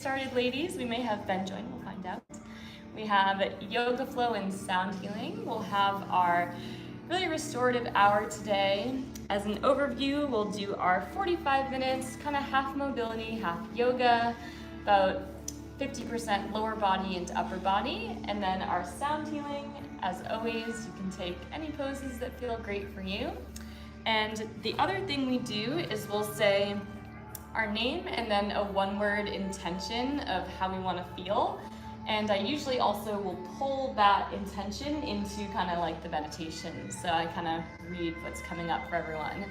Started, ladies. We may have Ben join, we'll find out. We have yoga flow and sound healing. We'll have our really restorative hour today. As an overview, we'll do our 45 minutes, kind of half mobility, half yoga, about 50% lower body into upper body, and then our sound healing. As always, you can take any poses that feel great for you. And the other thing we do is we'll say our name and then a one-word intention of how we want to feel. And I usually also will pull that intention into kind of like the meditation. So I kind of read what's coming up for everyone.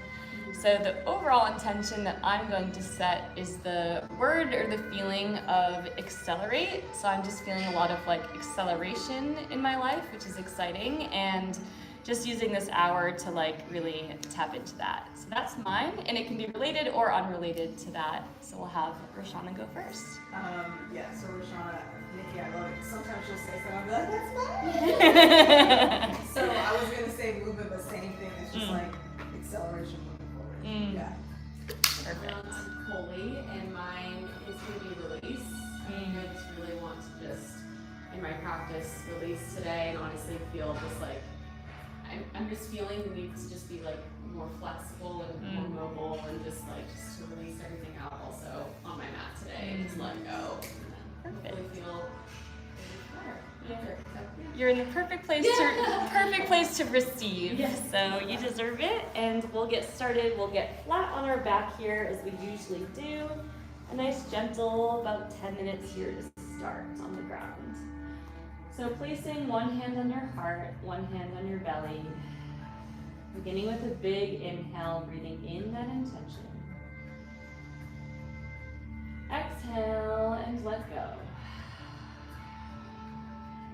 So the overall intention that I'm going to set is the word or the feeling of accelerate. So I'm just feeling a lot of like acceleration in my life, which is exciting. And just using this hour to like really tap into that. So that's mine, and it can be related or unrelated to that. So we'll have Roshana go first. So Roshana, Nikki, I love it. Sometimes she'll say something, I'll be like, that's mine. So I was gonna say movement, but same thing. It's just like acceleration moving forward. Yeah. Perfect. I'm Coley, and mine is going to be release. I just really want to just, in my practice, release today and honestly feel just like, I'm just feeling the need to just be like more flexible and more mobile and just to release everything out also on my mat today and just let go. And then hopefully feel better. You're in the perfect place to receive. Yes. So you deserve it, and we'll get started. We'll get flat on our back here as we usually do. A nice gentle, about 10 minutes here to start on the ground. So placing one hand on your heart, one hand on your belly. Beginning with a big inhale, breathing in that intention. Exhale and let go.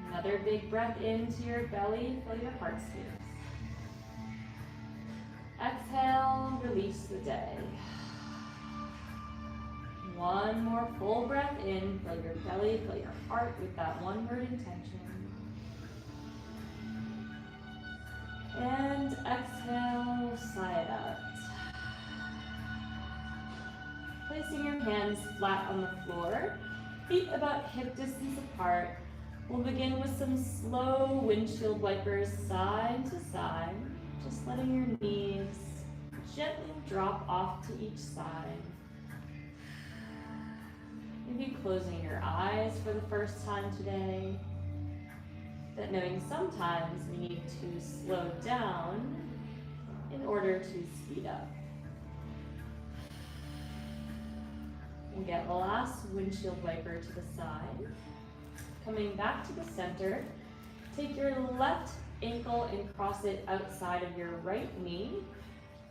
Another big breath into your belly, fill your heart space. Exhale, release the day. One more full breath in, fill your belly, fill your heart with that one word intention. And exhale, sigh it out. Placing your hands flat on the floor, feet about hip distance apart. We'll begin with some slow windshield wipers side to side, just letting your knees gently drop off to each side. Maybe closing your eyes for the first time today, but knowing sometimes we need to slow down in order to speed up. We'll get the last windshield wiper to the side. Coming back to the center, take your left ankle and cross it outside of your right knee.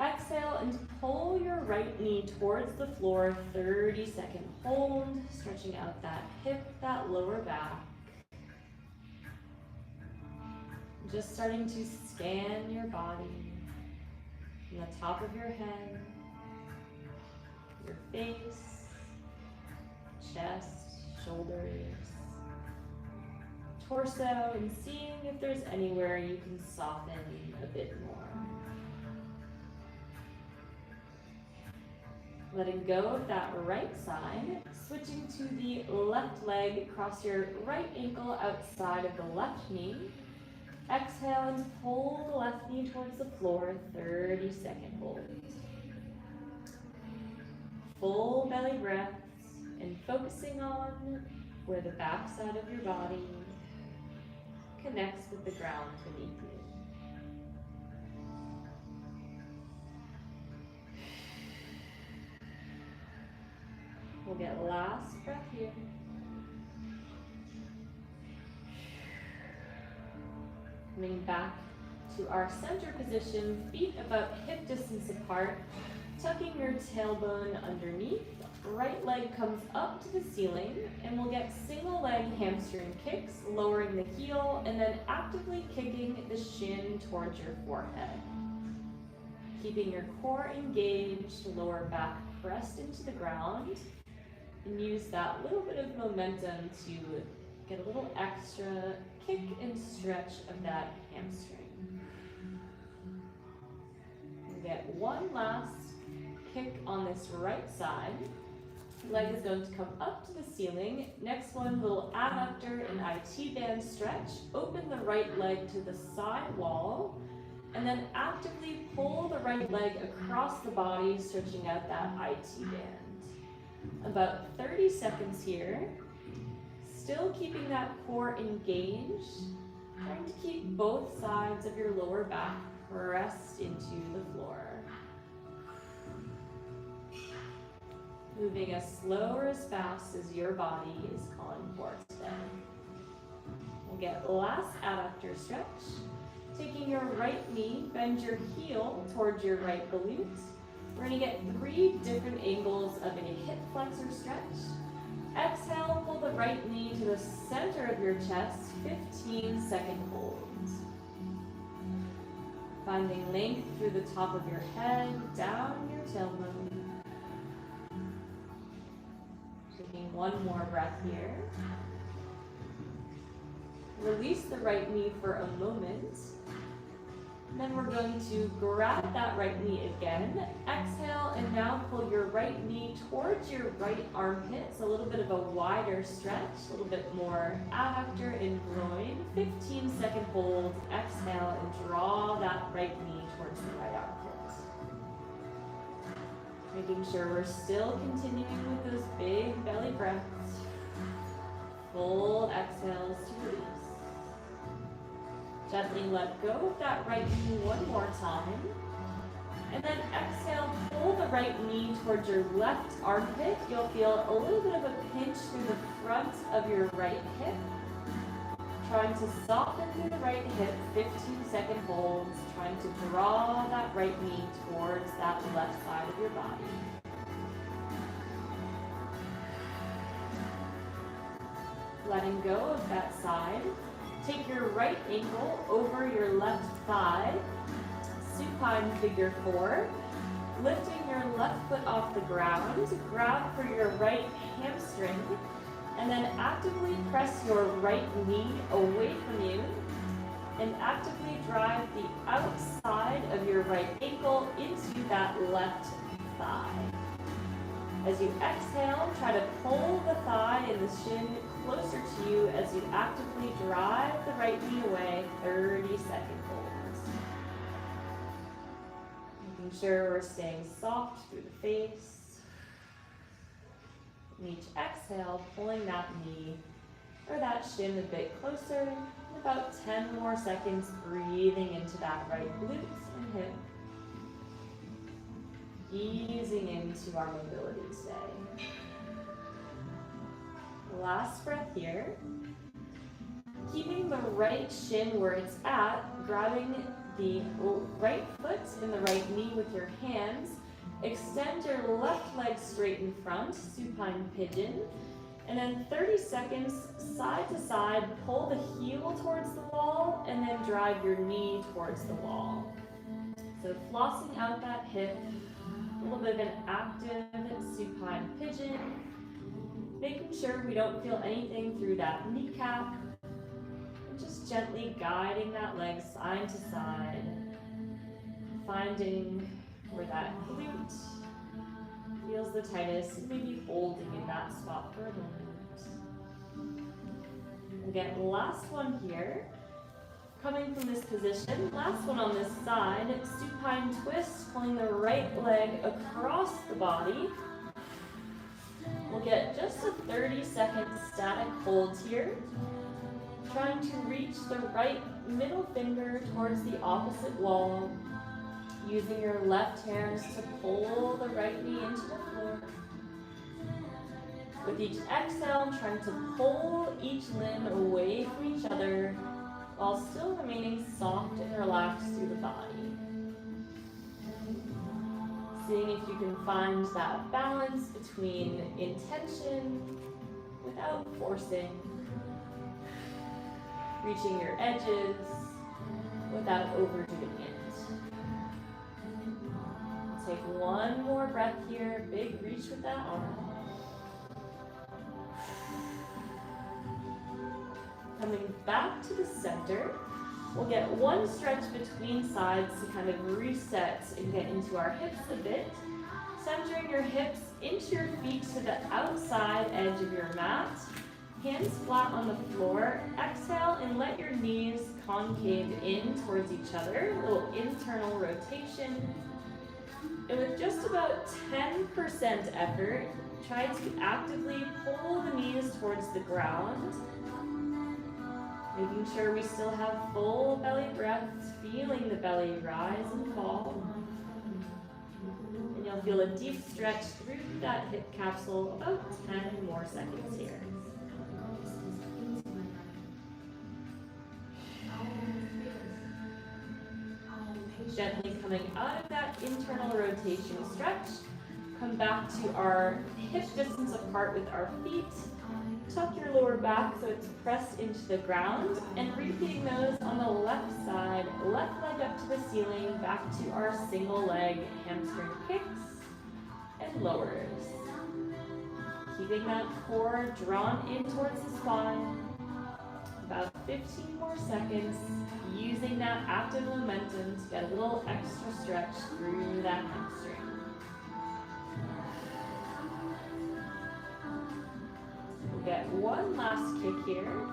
Exhale and pull your right knee towards the floor, 30-second hold, stretching out that hip, that lower back. Just starting to scan your body from the top of your head, your face, chest, shoulders, torso, and seeing if there's anywhere you can soften a bit more. Letting go of that right side, switching to the left leg, cross your right ankle outside of the left knee. Exhale and pull the left knee towards the floor, 30-second hold. Full belly breaths and focusing on where the back side of your body connects with the ground beneath you. We'll get last breath here. Coming back to our center position, feet about hip distance apart, tucking your tailbone underneath. Right leg comes up to the ceiling, and we'll get single leg hamstring kicks, lowering the heel, and then actively kicking the shin towards your forehead. Keeping your core engaged, lower back pressed into the ground, and use that little bit of momentum to get a little extra kick and stretch of that hamstring. We'll get one last kick on this right side. Leg is going to come up to the ceiling. Next one, little adductor and IT band stretch. Open the right leg to the side wall, and then actively pull the right leg across the body, stretching out that IT band. About 30 seconds here. Still keeping that core engaged, trying to keep both sides of your lower back pressed into the floor. Moving as slow or as fast as your body is calling for today. We'll get last adductor stretch. Taking your right knee, bend your heel towards your right glute. We're going to get 3 different angles of a hip flexor stretch. Exhale, pull the right knee to the center of your chest, 15-second holds. Finding length through the top of your head, down your tailbone. Taking one more breath here. Release the right knee for a moment. And then we're going to grab that right knee again. Exhale, and now pull your right knee towards your right armpit. So a little bit of a wider stretch, a little bit more adductor and groin. 15-second hold. Exhale, and draw that right knee towards the right armpit. Making sure we're still continuing with those big belly breaths. Full exhales to release. Gently let go of that right knee one more time. And then exhale, pull the right knee towards your left armpit. You'll feel a little bit of a pinch through the front of your right hip. Trying to soften through the right hip, 15-second holds. Trying to draw that right knee towards that left side of your body. Letting go of that side. Take your right ankle over your left thigh, supine figure 4, lifting your left foot off the ground, grab for your right hamstring, and then actively press your right knee away from you, and actively drive the outside of your right ankle into that left thigh. As you exhale, try to pull the thigh and the shin closer to you as you actively drive the right knee away, 30-second holds. Making sure we're staying soft through the face. And each exhale, pulling that knee or that shin a bit closer. And about 10 more seconds, breathing into that right glute and hip. Easing into our mobility today. Last breath here. Keeping the right shin where it's at, grabbing the right foot and the right knee with your hands. Extend your left leg straight in front, supine pigeon. And then 30 seconds, side to side, pull the heel towards the wall and then drive your knee towards the wall. So flossing out that hip. A little bit of an active supine pigeon, making sure we don't feel anything through that kneecap, and just gently guiding that leg side to side, finding where that glute feels the tightest, and maybe holding in that spot for a moment. We'll get last one here. Coming from this position, last one on this side, supine twist, pulling the right leg across the body. We'll get just a 30-second static hold here. Trying to reach the right middle finger towards the opposite wall. Using your left hand to pull the right knee into the floor. With each exhale, trying to pull each limb away from each other, while still remaining soft and relaxed through the body. Seeing if you can find that balance between intention without forcing, reaching your edges without overdoing it. Take one more breath here, big reach with that arm. Coming back to the center, we'll get one stretch between sides to kind of reset and get into our hips a bit. Centering your hips into your feet to the outside edge of your mat. Hands flat on the floor. Exhale and let your knees concave in towards each other. A little internal rotation. And with just about 10% effort, try to actively pull the knees towards the ground. Making sure we still have full belly breath, feeling the belly rise and fall. And you'll feel a deep stretch through that hip capsule, about 10 more seconds here. Gently coming out of that internal rotation stretch, come back to our hip distance apart with our feet. Tuck your lower back so it's pressed into the ground, and repeating those on the left side, left leg up to the ceiling, back to our single leg hamstring kicks and lowers. Keeping that core drawn in towards the spine. About 15 more seconds, using that active momentum to get a little extra stretch through that hamstring. We'll get one last kick here.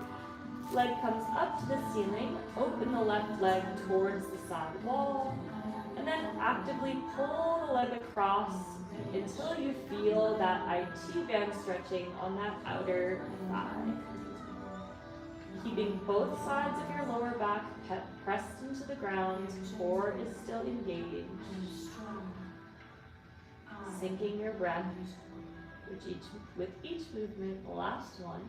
Leg comes up to the ceiling, open the left leg towards the side wall, and then actively pull the leg across until you feel that IT band stretching on that outer thigh. Keeping both sides of your lower back pressed into the ground, core is still engaged. Sinking your breath with each movement. Last one.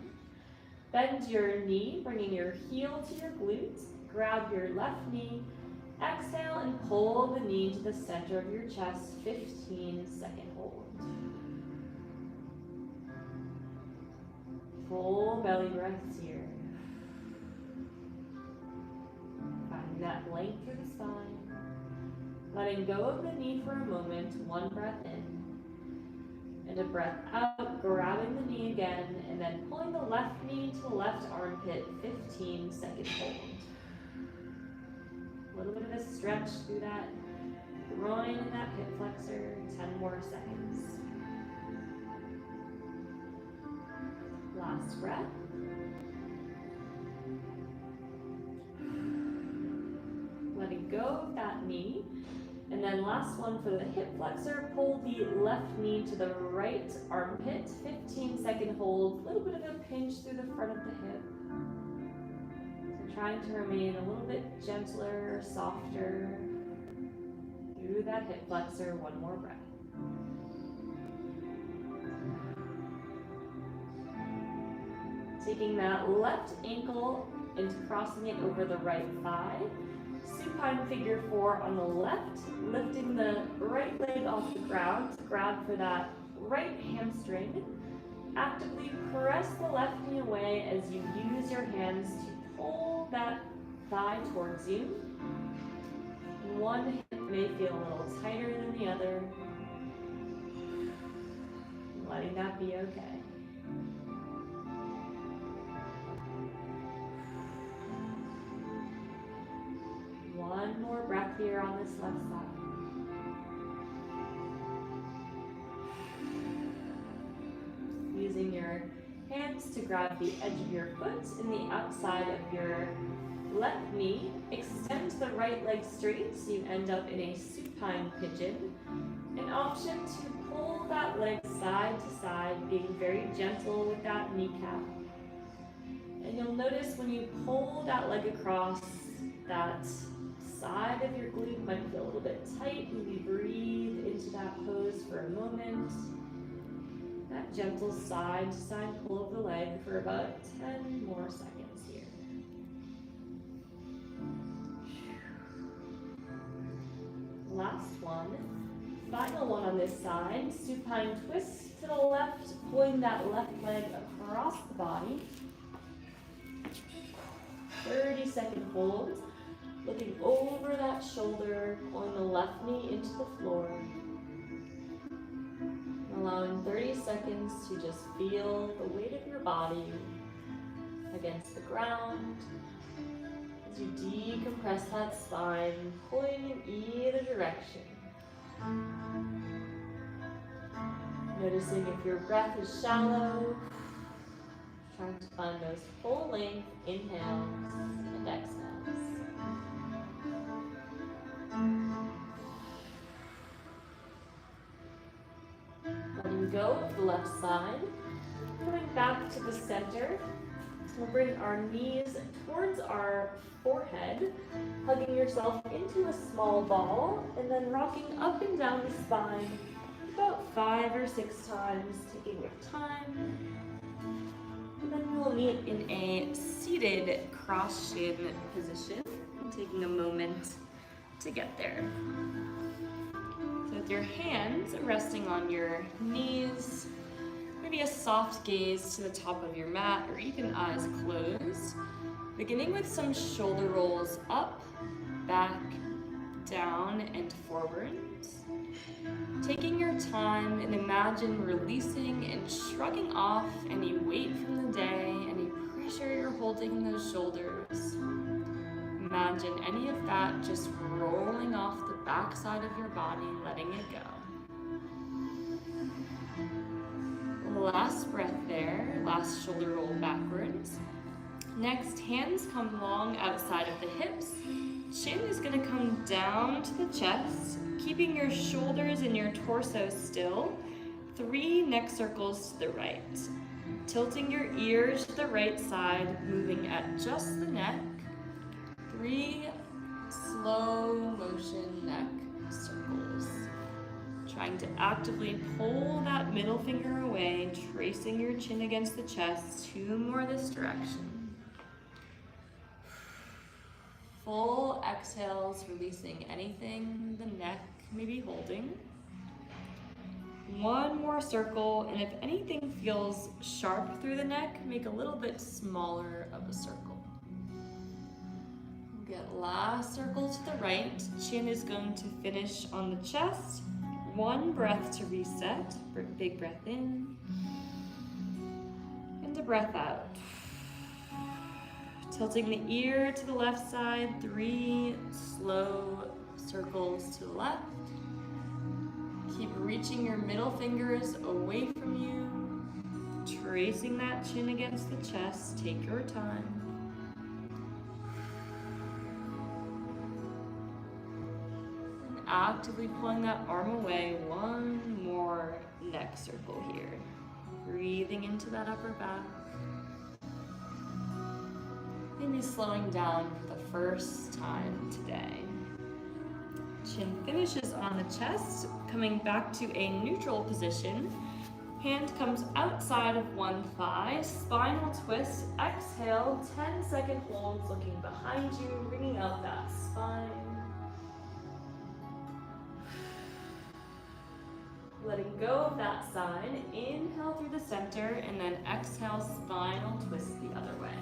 Bend your knee, bringing your heel to your glute. Grab your left knee. Exhale and pull the knee to the center of your chest. 15-second hold. Full belly breaths here. Finding that length through the spine. Letting go of the knee for a moment. One breath in. And a breath out, grabbing the knee again, and then pulling the left knee to the left armpit. 15-second hold. A little bit of a stretch through that groin and that hip flexor. 10 more seconds. Last breath. Letting go of that knee. And then last one for the hip flexor, pull the left knee to the right armpit. 15-second hold. A little bit of a pinch through the front of the hip. So trying to remain a little bit gentler, softer through that hip flexor. One more breath. Taking that left ankle and crossing it over the right thigh. Supine figure 4 on the left, lifting the right leg off the ground to grab for that right hamstring. Actively press the left knee away as you use your hands to pull that thigh towards you. One hip may feel a little tighter than the other. Letting that be okay. One more breath here on this left side. Using your hands to grab the edge of your foot and the outside of your left knee. Extend the right leg straight so you end up in a supine pigeon. An option to pull that leg side to side, being very gentle with that kneecap. And you'll notice when you pull that leg across, that side of your glute might feel a little bit tight. Maybe breathe into that pose for a moment. That gentle side to side pull of the leg for about 10 more seconds here. Last one. Final one on this side. Supine twist to the left, pulling that left leg across the body. 30-second hold. Looking over that shoulder, pulling the left knee into the floor. Allowing 30 seconds to just feel the weight of your body against the ground as you decompress that spine, pulling in either direction. Noticing if your breath is shallow, trying to find those full length inhales and exhales. Letting go of the left side, coming back to the center. We'll bring our knees towards our forehead, hugging yourself into a small ball, and then rocking up and down the spine about 5 or 6 times, taking your time. And then we'll meet in a seated cross-shin position, taking a moment to get there. So with your hands resting on your knees, maybe a soft gaze to the top of your mat or even eyes closed. Beginning with some shoulder rolls up, back, down, and forwards. Taking your time and imagine releasing and shrugging off any weight from the day, any pressure you're holding in those shoulders. Imagine any of that just rolling off the backside of your body, letting it go. Last breath there, last shoulder roll backwards. Next, hands come long outside of the hips. Chin is going to come down to the chest, keeping your shoulders and your torso still. 3 neck circles to the right. Tilting your ears to the right side, moving at just the neck. 3 slow motion neck circles. Trying to actively pull that middle finger away, tracing your chin against the chest. 2 more this direction. Full exhales, releasing anything the neck may be holding. 1 more circle, and if anything feels sharp through the neck, make a little bit smaller of a circle. Get last circle to the right. Chin is going to finish on the chest. 1 breath to reset. Big breath in. And a breath out. Tilting the ear to the left side. 3 slow circles to the left. Keep reaching your middle fingers away from you. Tracing that chin against the chest. Take your time. Actively pulling that arm away. 1 more neck circle here. Breathing into that upper back. Maybe slowing down for the first time today. Chin finishes on the chest, coming back to a neutral position. Hand comes outside of one thigh, spinal twist. Exhale, 10-second holds, looking behind you, bringing out that spine. Letting go of that side, inhale through the center, and then exhale, spinal twist the other way.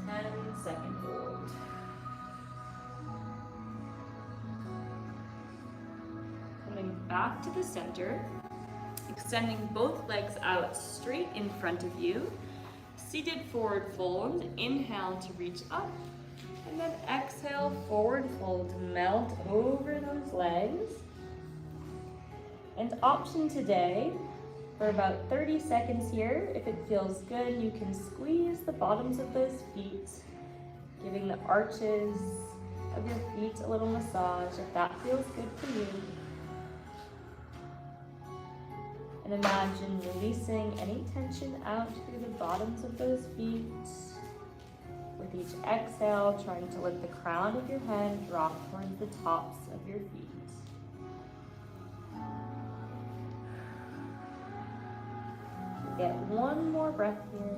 10-second hold. Coming back to the center, extending both legs out straight in front of you. Seated forward fold, inhale to reach up, and then exhale, forward fold to melt over those legs. And option today, for about 30 seconds here, if it feels good, you can squeeze the bottoms of those feet, giving the arches of your feet a little massage if that feels good for you. And imagine releasing any tension out through the bottoms of those feet. With each exhale, trying to let the crown of your head drop towards the tops of your feet. Get 1 more breath here.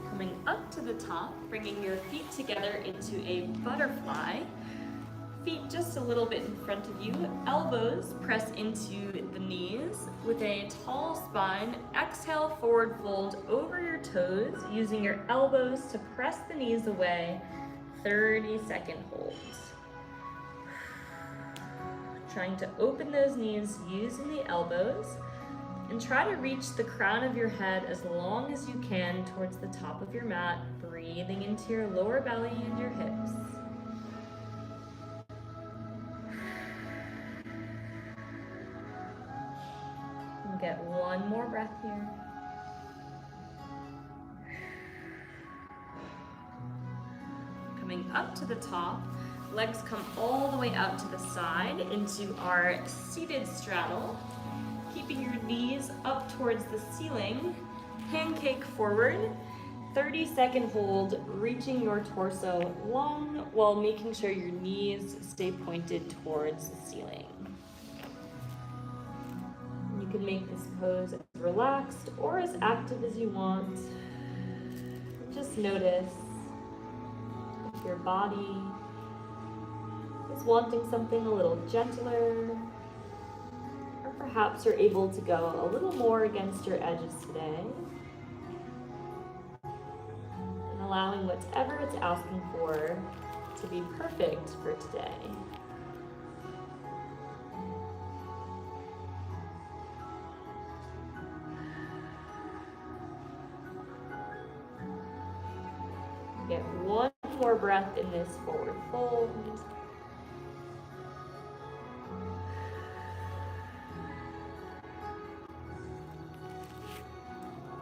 Coming up to the top, bringing your feet together into a butterfly. Feet just a little bit in front of you. Elbows press into the knees with a tall spine. Exhale, forward fold over your toes, using your elbows to press the knees away. 30-second holds. Trying to open those knees using the elbows, and try to reach the crown of your head as long as you can towards the top of your mat, breathing into your lower belly and your hips. We'll get one more breath here. Coming up to the top, legs come all the way out to the side into our seated straddle. Keeping your knees up towards the ceiling, pancake forward, 30-second hold, reaching your torso long while making sure your knees stay pointed towards the ceiling. You can make this pose as relaxed or as active as you want. Just notice if your body is wanting something a little gentler, or perhaps you're able to go a little more against your edges today. And allowing whatever it's asking for to be perfect for today. Get one more breath in this forward fold.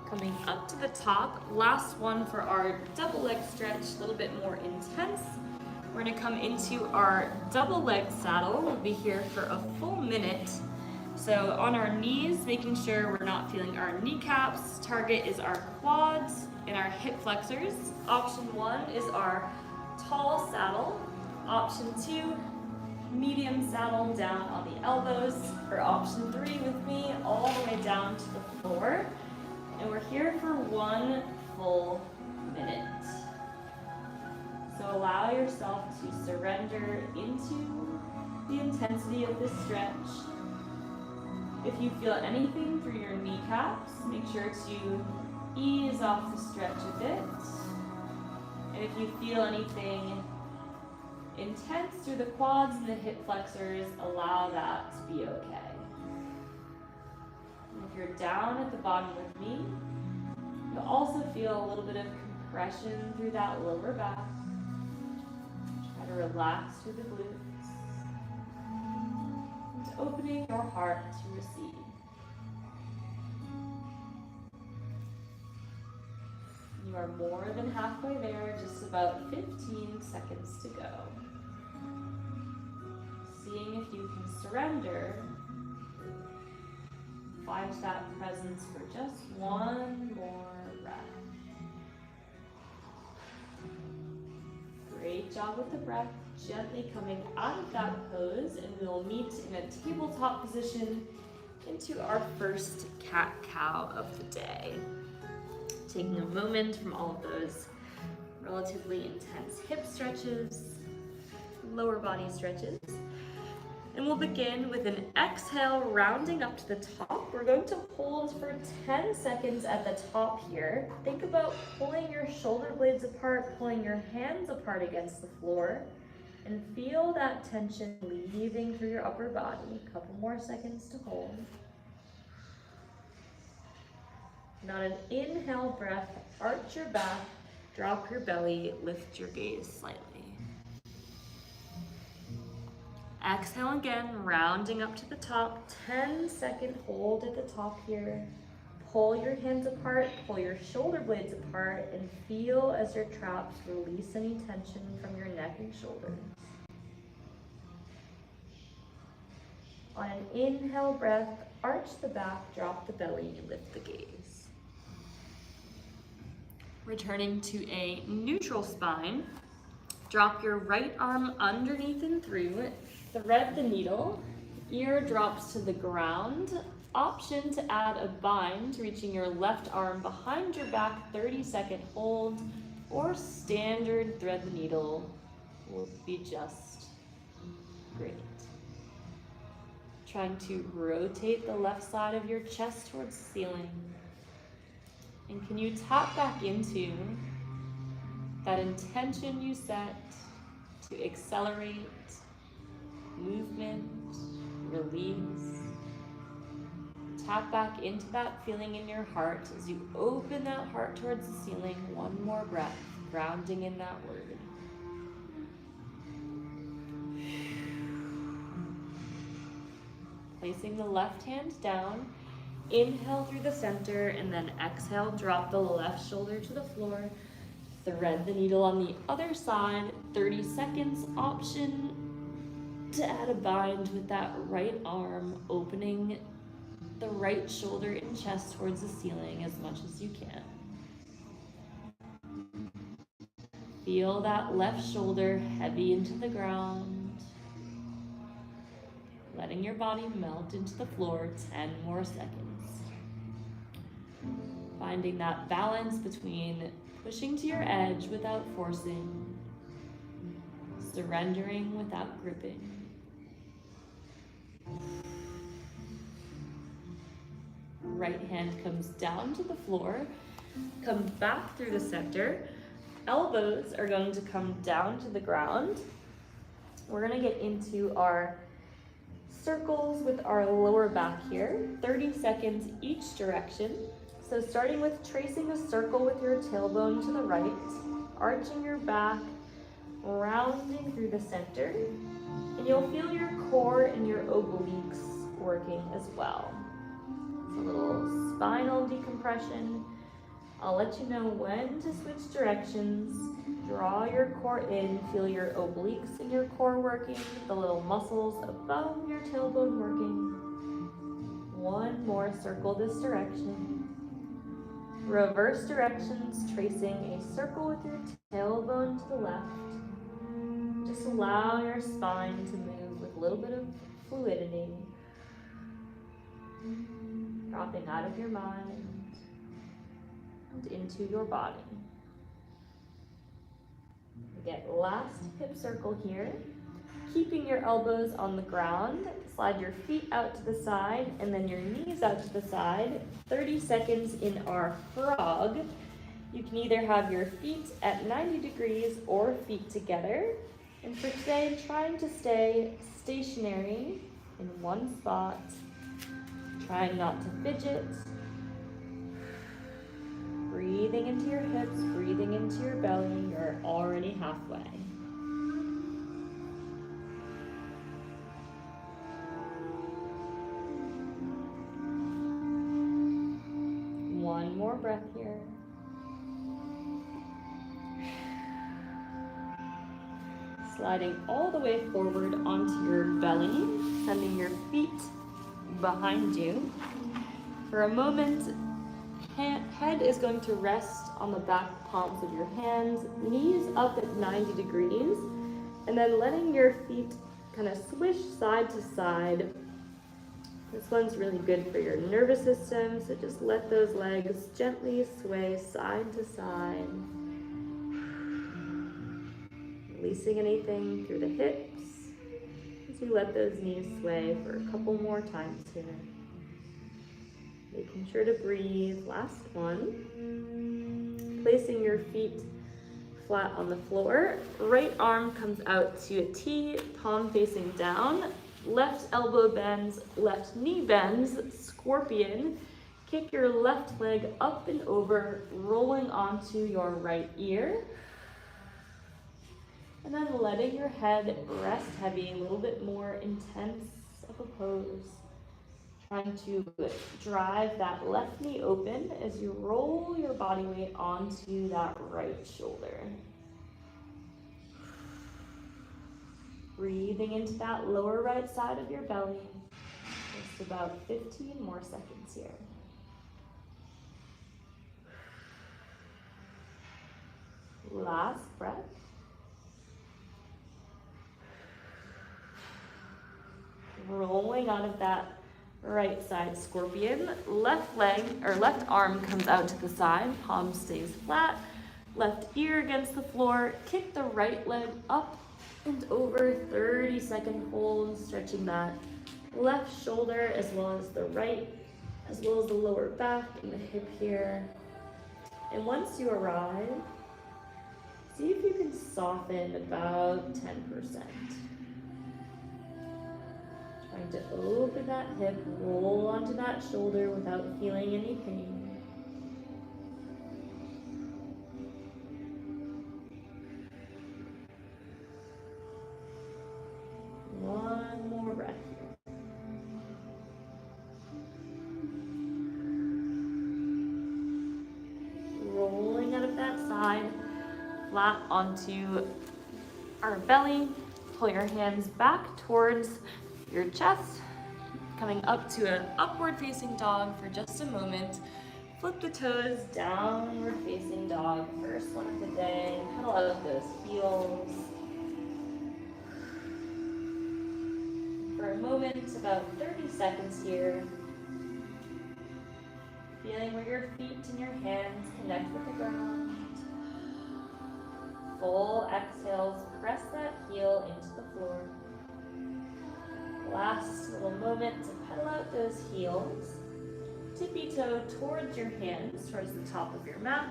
Coming up to the top, last one for our double leg stretch, a little bit more intense. We're gonna come into our double leg saddle. We'll be here for a full minute. So on our knees, making sure we're not feeling our kneecaps. Target is our quads and our hip flexors. Option 1 is our tall saddle. Option 2, medium saddle down on the elbows. For option 3 with me, all the way down to the floor. And we're here for one full minute. So allow yourself to surrender into the intensity of this stretch. If you feel anything through your kneecaps, make sure to ease off the stretch a bit. And if you feel anything intense through the quads and the hip flexors, allow that to be okay. And if you're down at the bottom with me, you'll also feel a little bit of compression through that lower back. Try to relax through the glutes. And opening your heart to receive. You are more than halfway there, just about 15 seconds to go. Seeing if you can surrender. Find that presence for just one more breath. Great job with the breath. Gently coming out of that pose, and we'll meet in a tabletop position into our first cat-cow of the day. Taking a moment from all of those relatively intense hip stretches, lower body stretches. And we'll begin with an exhale, rounding up to the top. We're going to hold for 10 seconds at the top here. Think about pulling your shoulder blades apart, pulling your hands apart against the floor, and feel that tension leaving through your upper body. A couple more seconds to hold. And on an inhale breath, arch your back, drop your belly, lift your gaze slightly. Exhale again, rounding up to the top, 10-second hold at the top here. Pull your hands apart, pull your shoulder blades apart, and feel as your traps release any tension from your neck and shoulders. On an inhale breath, arch the back, drop the belly, lift the gaze. Returning to a neutral spine, drop your right arm underneath and through. Thread the needle, ear drops to the ground. Option to add a bind, reaching your left arm behind your back, 30-second hold, or standard thread the needle will be just great. Trying to rotate the left side of your chest towards the ceiling. And can you tap back into that intention you set to accelerate movement, release. Tap back into that feeling in your heart as you open that heart towards the ceiling. One more breath, grounding in that word. Placing the left hand down, Inhale through the center, and then exhale, drop the left shoulder to the floor. Thread the needle on the other side, 30 seconds option to add a bind with that right arm, opening the right shoulder and chest towards the ceiling as much as you can. Feel that left shoulder heavy into the ground, letting your body melt into the floor. 10 more seconds. Finding that balance between pushing to your edge without forcing, surrendering without gripping. Right hand comes down to the floor, come back through the center. Elbows are going to come down to the ground. We're going to get into our circles with our lower back here, 30 seconds each direction. So starting with tracing a circle with your tailbone to the right, arching your back, rounding through the center, and you'll feel your core and your obliques working as well. It's a little spinal decompression. I'll let you know when to switch directions. Draw your core in, feel your obliques and your core working, the little muscles above your tailbone working. One more circle this direction. Reverse directions, tracing a circle with your tailbone to the left. Just allow your spine to move with a little bit of fluidity. Dropping out of your mind and into your body. We get last hip circle here. Keeping your elbows on the ground, slide your feet out to the side and then your knees out to the side. 30 seconds in our frog. You can either have your feet at 90 degrees or feet together. And for today, trying to stay stationary in one spot. Trying not to fidget. Breathing into your hips, breathing into your belly. You're already halfway. One more breath here. Sliding all the way forward onto your belly, sending your feet behind you. For a moment, head is going to rest on the back palms of your hands, knees up at 90 degrees, and then letting your feet kind of swish side to side. This one's really good for your nervous system, so just let those legs gently sway side to side. Releasing anything through the hips as you let those knees sway for a couple more times here. Making sure to breathe. Last one. Placing your feet flat on the floor. Right arm comes out to a T, palm facing down. Left elbow bends, left knee bends, scorpion. Kick your left leg up and over, rolling onto your right ear. And then letting your head rest heavy, a little bit more intense of a pose. Trying to drive that left knee open as you roll your body weight onto that right shoulder. Breathing into that lower right side of your belly. Just about 15 more seconds here. Last breath. Rolling out of that right side scorpion. Left leg or left arm comes out to the side, palm stays flat. Left ear against the floor. Kick the right leg up and over, 30-second hold, stretching that left shoulder as well as the right, as well as the lower back and the hip here. And once you arrive, see if you can soften about 10%. Trying to open that hip, roll onto that shoulder without feeling any pain. One more breath here. flat onto our belly. Pull your hands back towards your chest, coming up to an upward facing dog for just a moment. Flip the toes, downward facing dog, first one of the day. Pedal out of those heels. For a moment, about 30 seconds here. Feeling where your feet and your hands connect with the ground. Full exhales, press that heel into the floor. Last little moment to pedal out those heels. Tippy toe towards your hands, towards the top of your mat.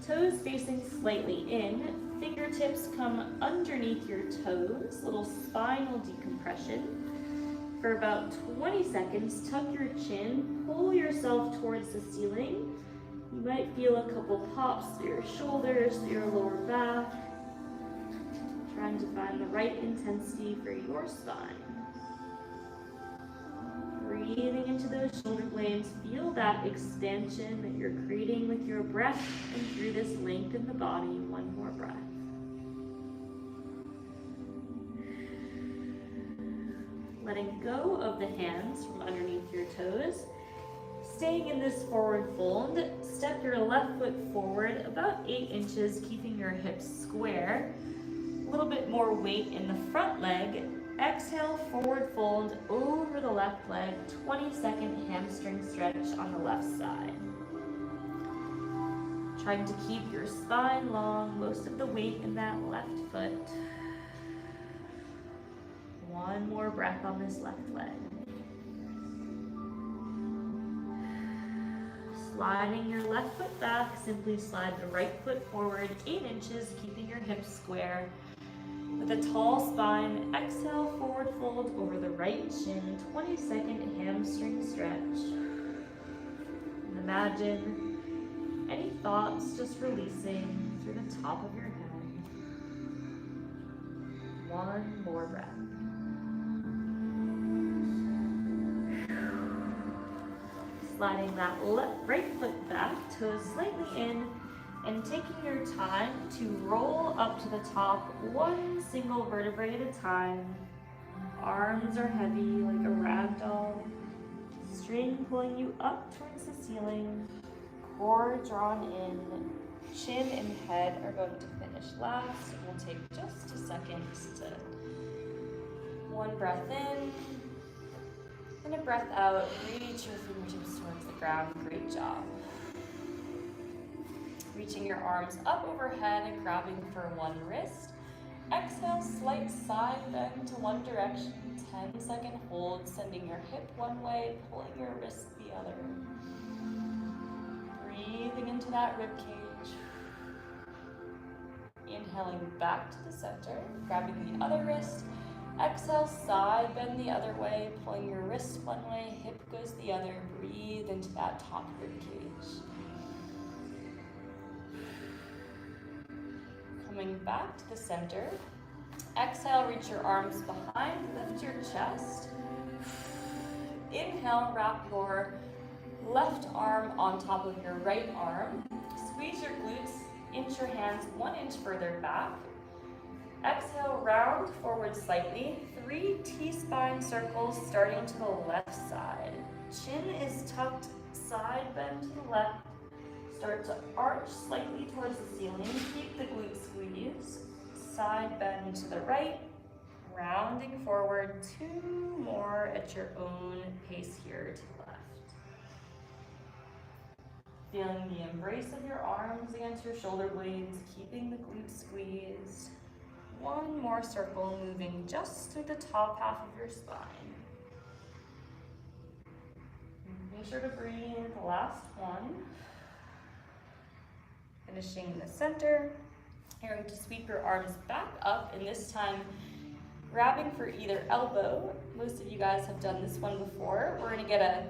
Toes facing slightly in. Fingertips come underneath your toes. Little spinal decompression. For about 20 seconds, tuck your chin, pull yourself towards the ceiling. You might feel a couple pops through your shoulders, through your lower back. Trying to find the right intensity for your spine. Breathing into those shoulder blades, feel that expansion that you're creating with your breath, and through this length in the body, one more breath. Letting go of the hands from underneath your toes. Staying in this forward fold, step your left foot forward about 8 inches, keeping your hips square. A little bit more weight in the front leg. Exhale, forward fold over the left leg, 20-second hamstring stretch on the left side. Trying to keep your spine long, most of the weight in that left foot. One more breath on this left leg. Sliding your left foot back, simply slide the right foot forward 8 inches, keeping your hips square. With a tall spine, exhale, forward fold over the right shin, 20-second hamstring stretch. And imagine any thoughts just releasing through the top of your head. One more breath. Sliding that right foot back, toes slightly in, and taking your time to roll up to the top, one single vertebrae at a time. Arms are heavy like a rag doll. String pulling you up towards the ceiling. Core drawn in. Chin and head are going to finish last. We'll take just a second to one breath in and a breath out. Reach your fingertips towards the ground. Great job. Reaching your arms up overhead and grabbing for one wrist. Exhale, slight side bend to one direction. 10-second hold, sending your hip one way, pulling your wrist the other. Breathing into that rib cage. Inhaling back to the center, grabbing the other wrist. Exhale, side bend the other way, pulling your wrist one way, hip goes the other. Breathe into that top rib cage. Coming back to the center. Exhale, reach your arms behind, lift your chest. Inhale, wrap your left arm on top of your right arm. Squeeze your glutes, inch your hands 1 inch further back. Exhale, round forward slightly. 3 T-spine circles starting to the left side. Chin is tucked, side bend to the left. Start to arch slightly towards the ceiling. Keep the glute squeeze. Side bend to the right. Rounding forward. 2 more at your own pace here to the left. Feeling the embrace of your arms against your shoulder blades. Keeping the glute squeezed. 1 more circle, moving just through the top half of your spine. Make sure to breathe the last one. Finishing in the center. You're going to sweep your arms back up, and this time grabbing for either elbow. Most of you guys have done this one before. We're going to get a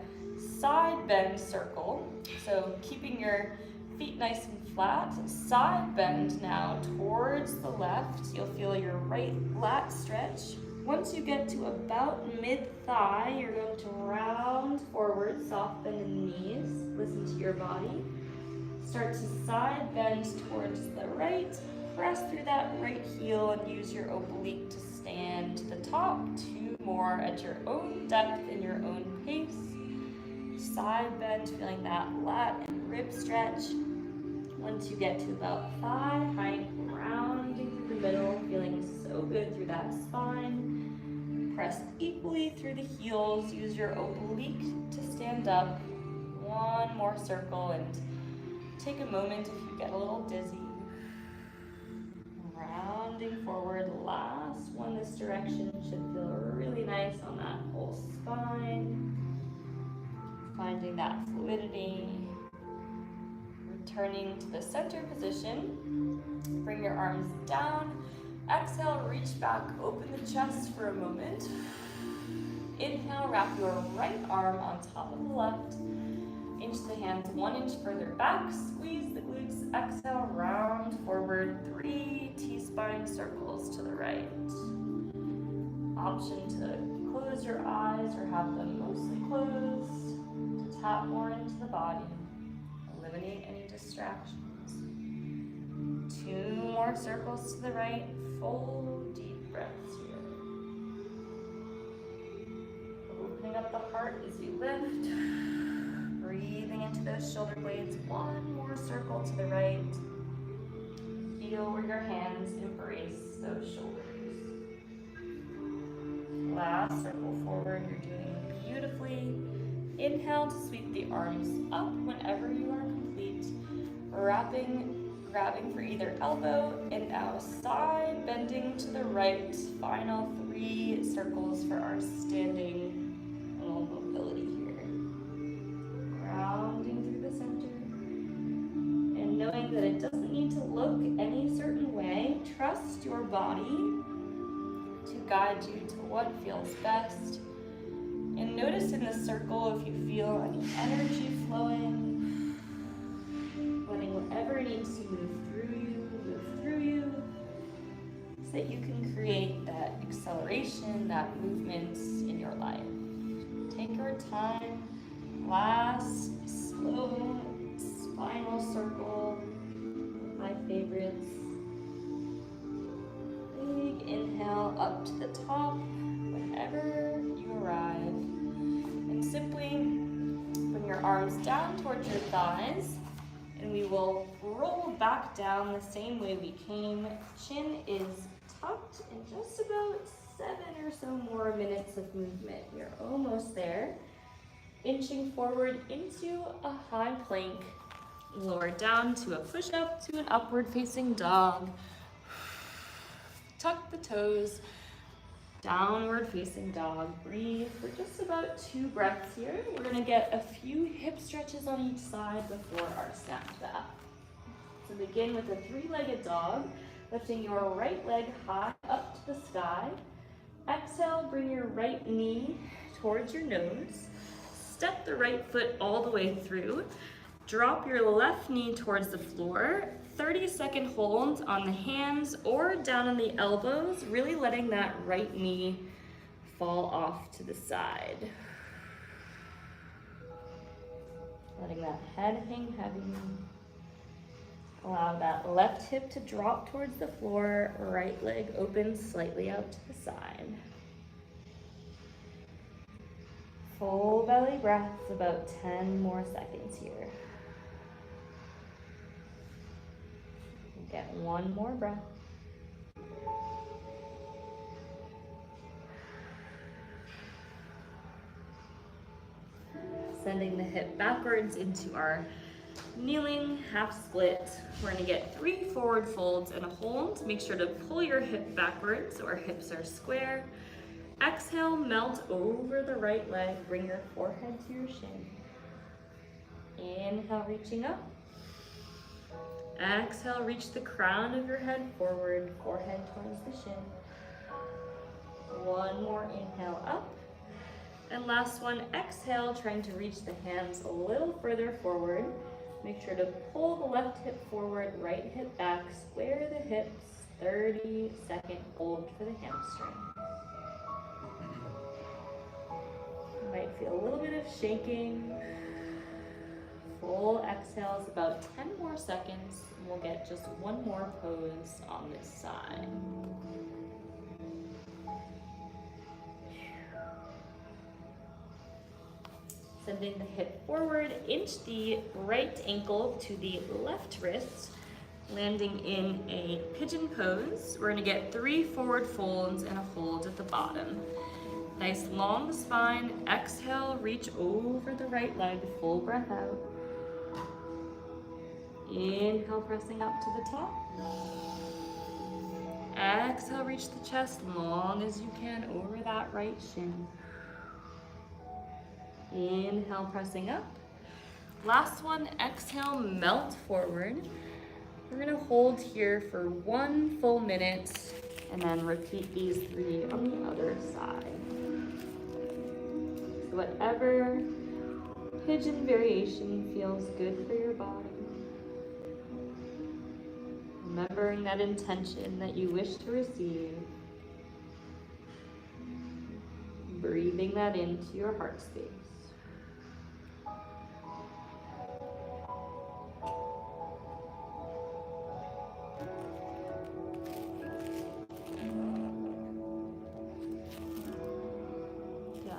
side bend circle. So keeping your feet nice and flat. Side bend now towards the left. You'll feel your right lat stretch. Once you get to about mid-thigh, you're going to round forward, soft bend in the knees. Listen to your body. Start to side bend towards the right. press through that right heel and use your oblique to stand to the top. 2 more at your own depth and your own pace. Side bend, feeling that lat and rib stretch. Once you get to about thigh height, rounding through the middle, feeling so good through that spine. Press equally through the heels. Use your oblique to stand up. 1 more circle, and take a moment if you get a little dizzy. Rounding forward, last one this direction. Should feel really nice on that whole spine. Finding that fluidity. Returning to the center position. Bring your arms down. Exhale, reach back, open the chest for a moment. Inhale, wrap your right arm on top of the left. Inch the hands 1 inch further back. Squeeze the glutes. Exhale, round forward. 3 T-spine circles to the right. Option to close your eyes or have them mostly closed. To tap more into the body. Eliminate any distractions. 2 more circles to the right. Full deep breaths here. Opening up the heart as you lift. Breathing into those shoulder blades. 1 more circle to the right. Feel where your hands embrace those shoulders. Last circle forward. You're doing beautifully. Inhale to sweep the arms up whenever you are complete. Grabbing for either elbow, and now side bending to the right. Final 3 circles for our standing little mobility here. Grounding through the center. And knowing that it doesn't need to look any certain way, trust your body to guide you to what feels best. And notice in the circle if you feel any energy flowing. Letting whatever needs to move through you, so that you can create that acceleration, that movement in your life. Take your time. Last slow spinal circle. My favorites. Big inhale up to the top whenever you arrive. And simply bring your arms down towards your thighs. And we will roll back down the same way we came. Chin is tucked, and just about 7 or so more minutes of movement. You're almost there. Inching forward into a high plank. Lower down to a push-up to an upward facing dog. Tuck the toes. Downward facing dog. Breathe for just about 2 breaths here. We're gonna get a few hip stretches on each side before our snap back. So begin with a 3-legged dog, lifting your right leg high up to the sky. Exhale, bring your right knee towards your nose. Step the right foot all the way through. Drop your left knee towards the floor. 30-second hold on the hands or down on the elbows, really letting that right knee fall off to the side. Letting that head hang heavy. Allow that left hip to drop towards the floor, right leg open slightly out to the side. Full belly breaths, about 10 more seconds here. Get 1 more breath. Sending the hip backwards into our kneeling half split. We're going to get 3 forward folds and a hold. Make sure to pull your hip backwards so our hips are square. Exhale, melt over the right leg. Bring your forehead to your shin. Inhale, reaching up. Exhale, reach the crown of your head forward, forehead towards the shin. 1 more inhale up. And last one, exhale, trying to reach the hands a little further forward. Make sure to pull the left hip forward, right hip back, square the hips, 30-second hold for the hamstring. You might feel a little bit of shaking. full exhales, about 10 more seconds, and we'll get just one more pose on this side. Sending the hip forward, inch the right ankle to the left wrist, landing in a pigeon pose. We're gonna get 3 forward folds and a hold at the bottom. Nice long spine. Exhale, reach over the right leg, full breath out. Inhale, pressing up to the top. Exhale, reach the chest long as you can over that right shin. Inhale, pressing up. Last one, exhale, melt forward. We're gonna hold here for 1 full minute and then repeat these 3 on the other side. So whatever pigeon variation feels good for your body. Remembering that intention that you wish to receive. Breathing that into your heart space.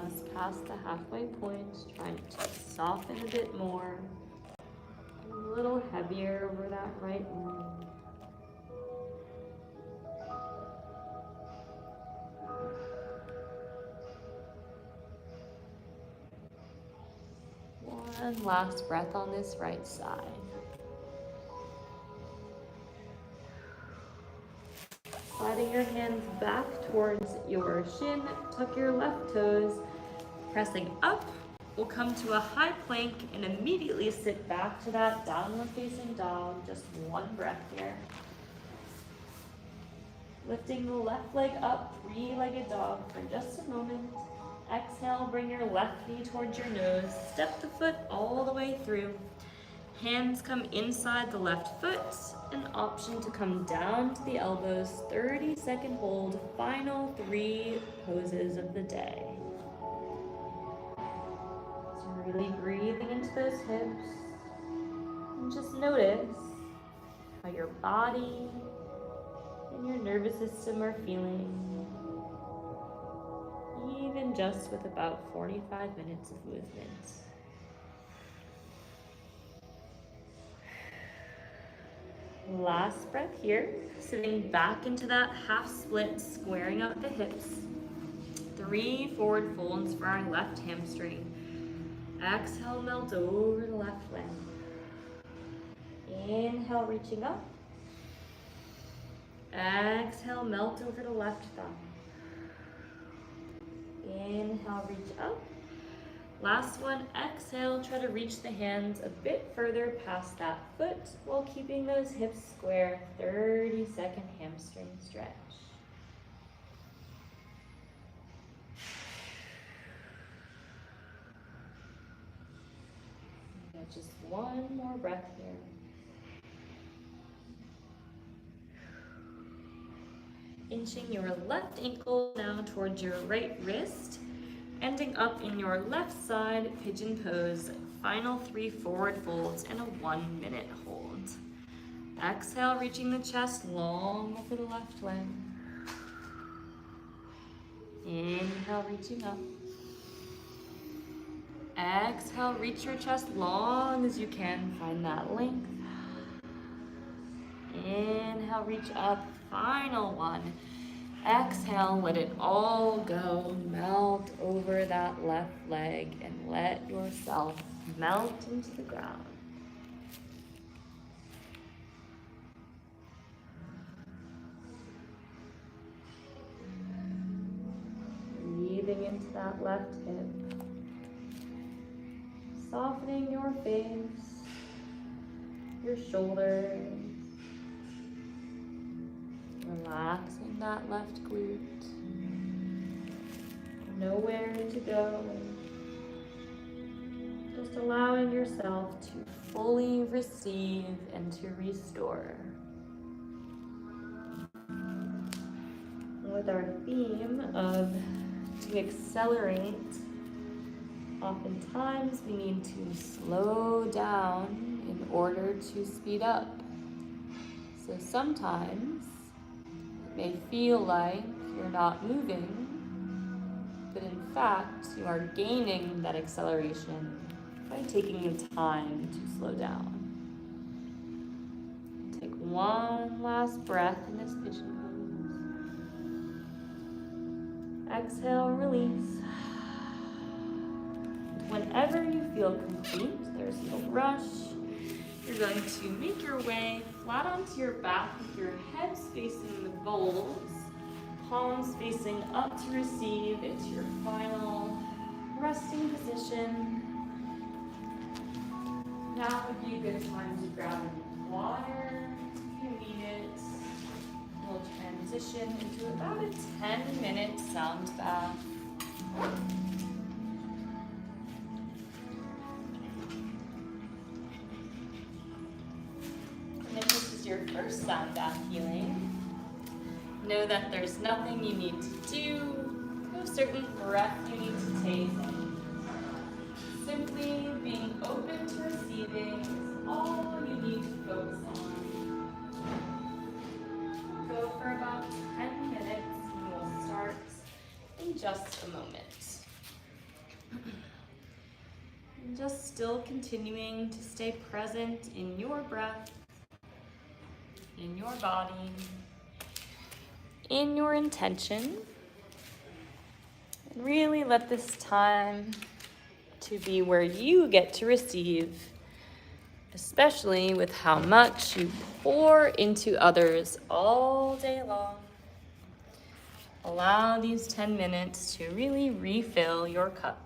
Just past the halfway point, trying to soften a bit more. A little heavier over that right arm. One last breath on this right side. Sliding your hands back towards your shin, tuck your left toes, pressing up. We'll come to a high plank and immediately sit back to that downward facing dog. Just one breath here. Lifting the left leg up, 3-legged dog for just a moment. Exhale, bring your left knee towards your nose. Step the foot all the way through. Hands come inside the left foot. An option to come down to the elbows. 30-second hold. Final 3 poses of the day. So really breathing into those hips. And just notice how your body and your nervous system are feeling. Even just with about 45 minutes of movement. Last breath here, sitting back into that half split, squaring out the hips. 3 forward folds for our left hamstring. Exhale, melt over the left leg. Inhale, reaching up. Exhale, melt over the left thigh. Inhale, reach up. Last one, exhale, try to reach the hands a bit further past that foot while keeping those hips square. 30-second hamstring stretch. Got just one more breath here. Inching your left ankle now towards your right wrist. Ending up in your left side pigeon pose. Final 3 forward folds and a 1-minute hold. Exhale, reaching the chest long over the left leg. Inhale, reaching up. Exhale, reach your chest long as you can. Find that length. Inhale, reach up. Final one. Exhale, let it all go. Melt over that left leg and let yourself melt into the ground. Breathing into that left hip. Softening your face, your shoulders. Relaxing that left glute. Nowhere to go. Just allowing yourself to fully receive and to restore. With our theme of to accelerate Oftentimes we need to slow down in order to speed up. So sometimes it may feel like you're not moving, but in fact you are gaining that acceleration by taking the time to slow down. Take one last breath in this pigeon pose. Exhale, release. Whenever you feel complete, there's no rush. You're going to make your way flat onto your back with your head facing the bowls, palms facing up to receive into your final resting position. Now would be a good time to grab any water if you need it. We'll transition into about a 10-minute sound bath. And if this is your first sound bath healing, know that there's nothing you need to do, no certain breath you need to take. Simply being open to receiving is all you need to focus on. Go for about 10 minutes and we'll start in just a moment. And just still continuing to stay present in your breath, in your body, in your intention. And really let this time to be where you get to receive, especially with how much you pour into others all day long. Allow these 10 minutes to really refill your cup.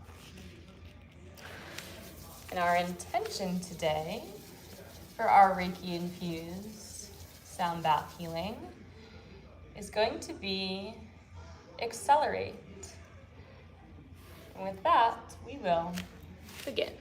And our intention today for our Reiki infused sound bath healing is going to be accelerate. And with that, we will begin.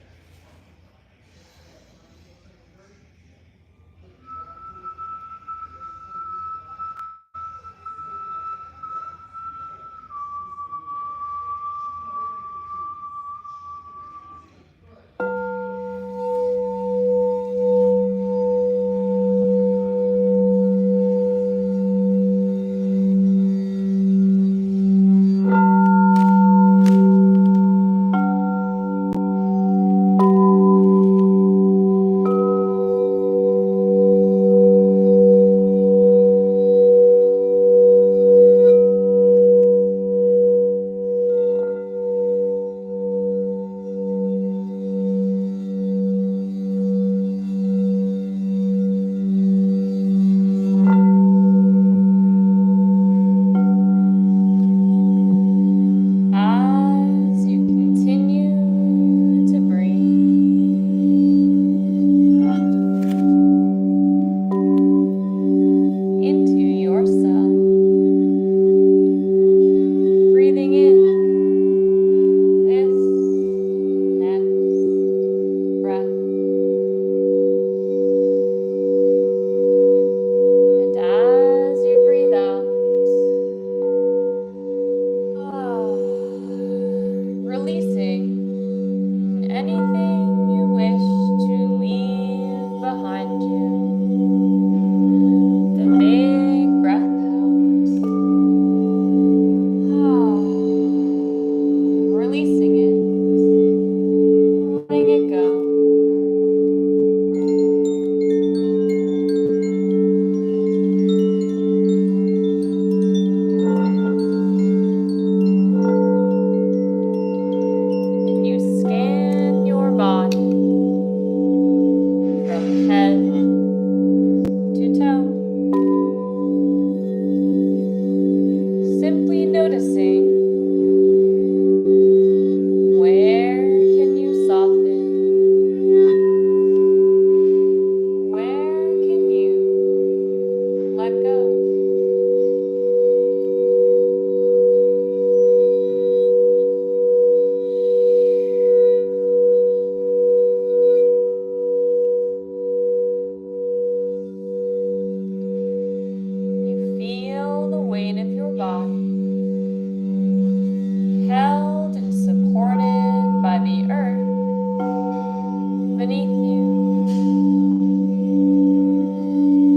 beneath you,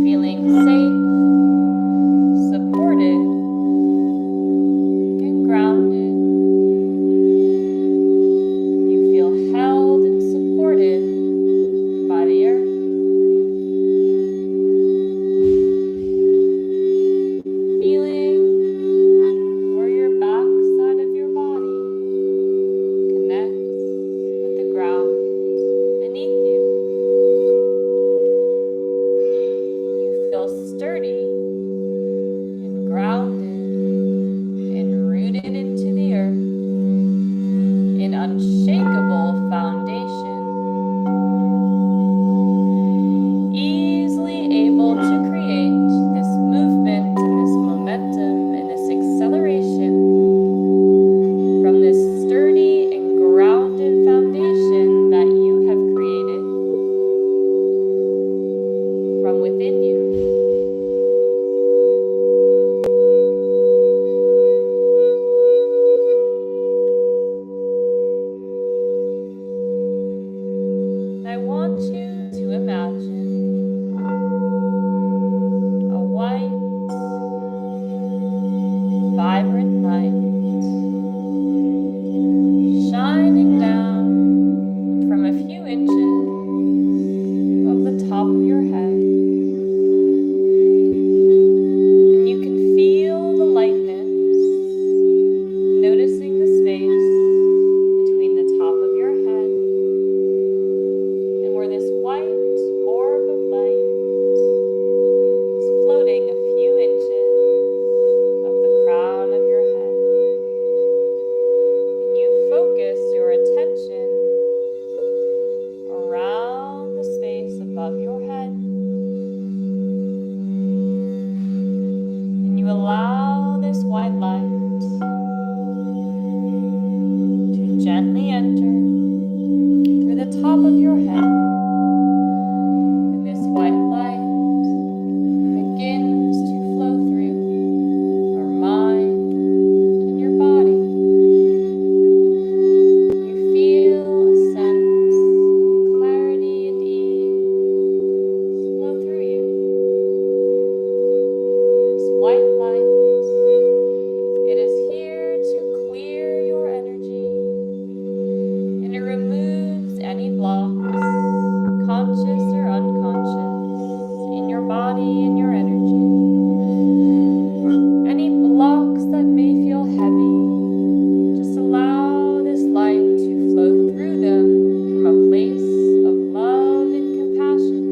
feeling safe, supported, and grounded. You feel held and supported by the earth. Feeling where your backside of your body connects with the ground beneath you. You feel sturdy and grounded and rooted into the earth, an unshakable foundation, easily able to create this movement and this momentum and this acceleration from this sturdy and grounded foundation that you have created from within you. I want you to imagine a white, vibrant light shining down from a few inches of the top of your head. And you can feel the lightness, noticing the space between the top of your head and where this white orb of light is floating a few inches of the crown of your head. And you focus your attention around the space above your head. And you allow this white light to gently enter through the top of your head. And this white light begins to flow through your mind and your body. You feel a sense of clarity and ease flow through you. This white light, it is here to clear your energy, and it removes any blocks, conscious or unconscious, in your body and your energy. Any blocks that may feel heavy, just allow this light to flow through them from a place of love and compassion.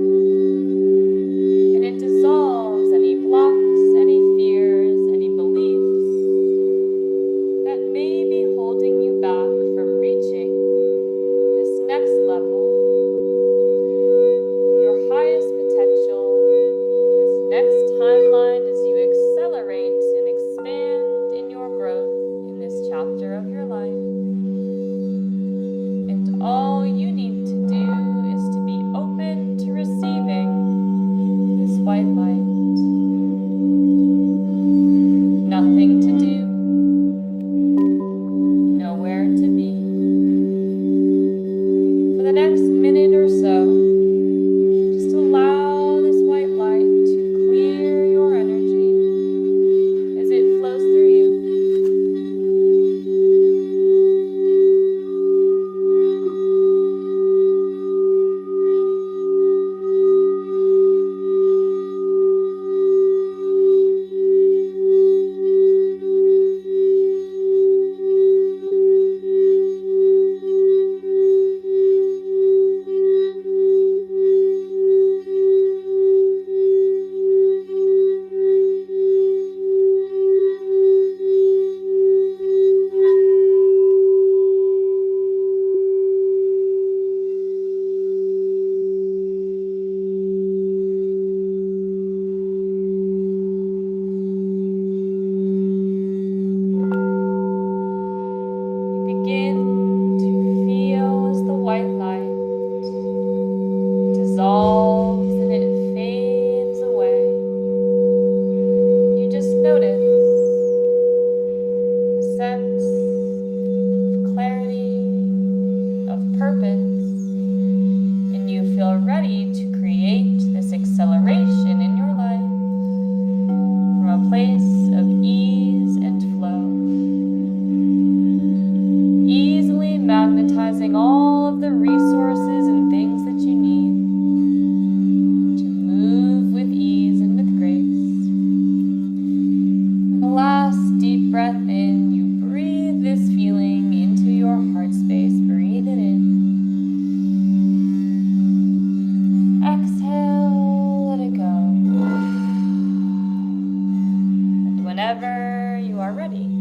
And it dissolves any blocks, any fears, any beliefs that may be holding you back from reaching this next level, your highest potential, this next timeline as you accelerate and expand in your growth in this chapter of your life. And all you need to do is to be open to receiving this white light. Nothing to do, nowhere to be. For the next minute or so, just allow this white light to clear your energy as it flows through you. whenever you are ready.